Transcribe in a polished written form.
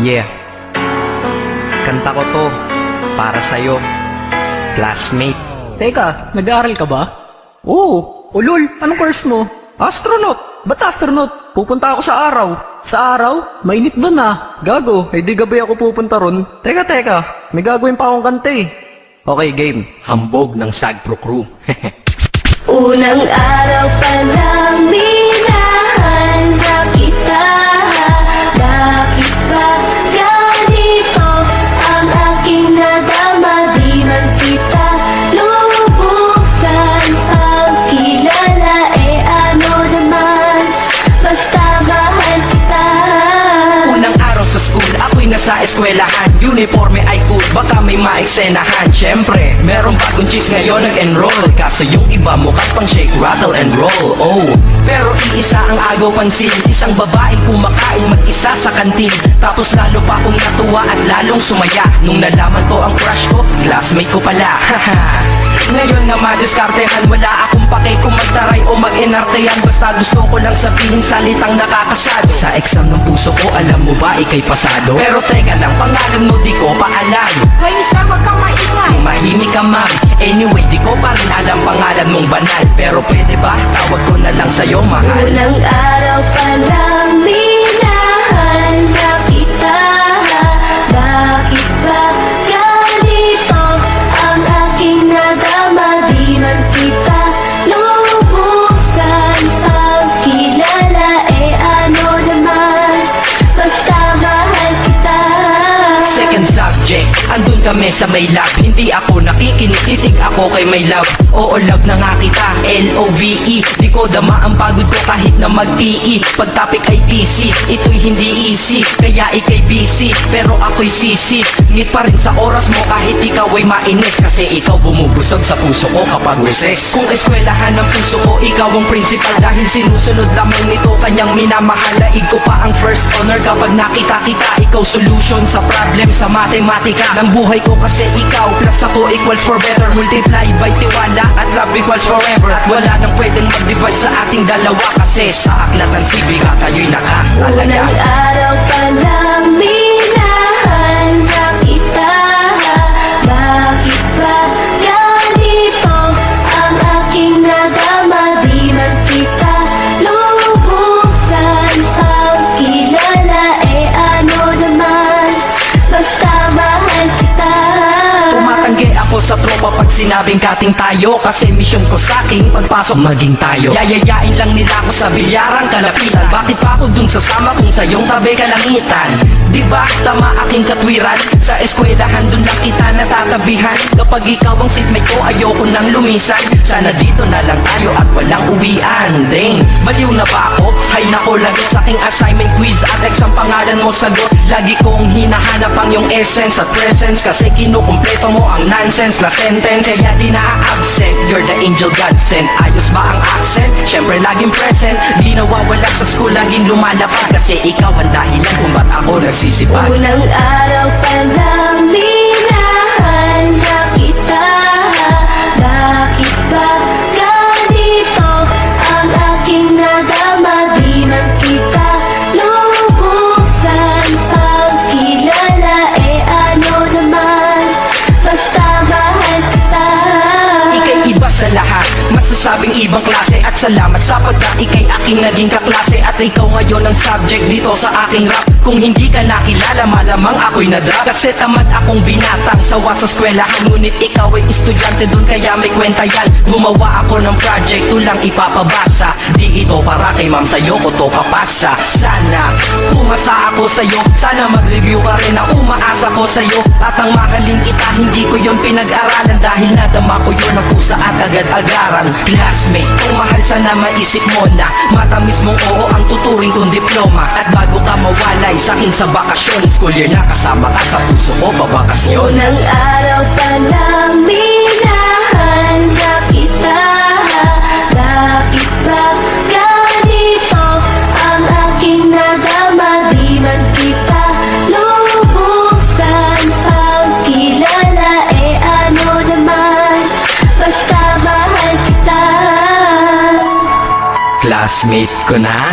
Yeah, kanta ko to para sa'yo, classmate. Teka, nag-aaral ka ba? Oo. Ulol, anong course mo? Astronaut. Ba't astronaut? Pupunta ako sa araw. Sa araw? Mainit doon ah. Gago, di gabi ako pupunta ron. Teka, may gagawin pa akong kanta eh. Okay, game. Hambog ng Sagpro Crew. Unang araw pa lang minahanda kita. Bakit ba ganito ang aking nadama? Di man kita lubusan ang kilala. Ano naman, basta mahal kita. Unang araw sa school, ako'y nasa eskwelahan. Uniforme ay cool, baka may maeksenahan. Siyempre, merong bagong chicks ngayon nag-enroll. Kaso yung iba mukhang pang shake, rattle and roll. Oh, pero iisa ang agaw pansin. Isang babaeng kumakain mag-isa sa kantin. Tapos lalo pa akong natuwa at lalong sumaya nung nalaman ko ang crush ko, classmate ko pala. Ngayon nga madiskartehan, wala akong pake kung magtaray o mag-enartehan. Basta gusto ko lang sabihin salitang nakakasado. Sa exam ng puso ko, alam mo ba ikay pasado? Pero teka lang, pangalan mo di ko pa alam. Hoy, sir, wag kang maingay. Mahimik ka ma'am. Anyway, di ko pa rin alam pangalan mong banal. Pero pwede ba, tawag ko na lang sa'yo mahal. Unang araw pa lang minahanda kita. Bakit ba ganito ang aking nadama? Di man kita lubusan ang kilala. Ano naman, basta mahal kita. Second subject, andun kami sa may lab. Hindi ako nakikinig, titig ako kay may love. Oo, love na nga kita, L-O-V-E. Di ko dama ang pagod ko kahit na mag-PE. Pag topic ay PC, ito'y hindi easy. Kaya ikay busy, pero ako'y sisi. Ngit pa rin sa oras mo kahit ikaw ay mainis. Kasi ikaw bumubusog sa puso ko kapag recess. Kung eskwelahan ng puso ko, ikaw ang principal. Dahil sinusunod lamang nito kanyang minamahal. Laig ko pa ang first honor kapag nakita kita. Ikaw solution sa problem sa matematika ng buhay ko. Kasi ikaw plus ako equals for better. Multiply by tiwala at love equals forever. At wala nang pwedeng mag-divide sa ating dalawa. Kasi sa aklat ng sibiga tayo'y nakakalaga. Unang araw pa lang minahanda kita. Bakit ba ganito ang aking nadama? Di man kita lubusan ang kilala. Ano naman, basta mahal kita. Tumatanggi ako sa tropa pag sinabing kating tayo. Kasi mission ko sa aking pagpasok maging tayo. Yayayain lang nila ako sa bilyarang kalapitan. Bakit pa ako dun sasama kung sa iyong tabi kalangitan? Diba tama aking katwiran? Sa eskwelahan dun lang kita natatabihan. Kapag ikaw ang seatmate ko, ayoko nang lumisan. Sana dito na lang tayo at walang uwian. Dang, baliw na ba ako? Hay nako, lagot sa aking assignment quiz at exam pangalan mo sagot. Lagi kong hinahanap ang iyong essence at presence. Kasi kinukumpleto mo ang nonsense na sentence. Kaya di na-absent, you're the angel God sent. Ayos ba ang accent? Syempre laging present. Di nawawala sa school, laging lumalapad. Kasi ikaw ang dahilan kung ba't ako nagsisipag. Unang araw pa lang minahanda kita. Bakit ba ganito ang aking nadama? Di man kita lubusan ang kilala. Ano naman, basta mahal kita. Ika'y iba sa lahat, masasabing ibang klase. At salamat sapagkat ika'y aking naging kaklase. At ikaw ngayon ang subject dito sa aking rap. Kung hindi ka nakilala, malamang ako'y nadrop. Kasi tamad akong binatang sawa sa eskwelahan. Ngunit ikaw ay estudyante dun, kaya may kwenta yan. Gumawa ako ng project, tulang ipapabasa. Di ito para kay ma'am, sa'yo ko to papasa. Sana pumasa ako sa'yo, sana mag-review ka rin na umaasa ko sa'yo. At ang mahaling kita, hindi ko yon pinag-aralan. Dahil nadama ko yun ang pusa at agad-agaran. Classmate, kung mahal sana maisip mo na matamis mong oo ang tuturing kong diploma. At bago ka mawalay sa'kin sa bakasyon, school year na kasama ka sa puso ko pabakasyon. Unang araw pa lang minahanda kita. Bakit ba ganito ang aking nadama? Di man kita lubusan ang kilala. Ano naman, basta mahal kita. Classmate ko na.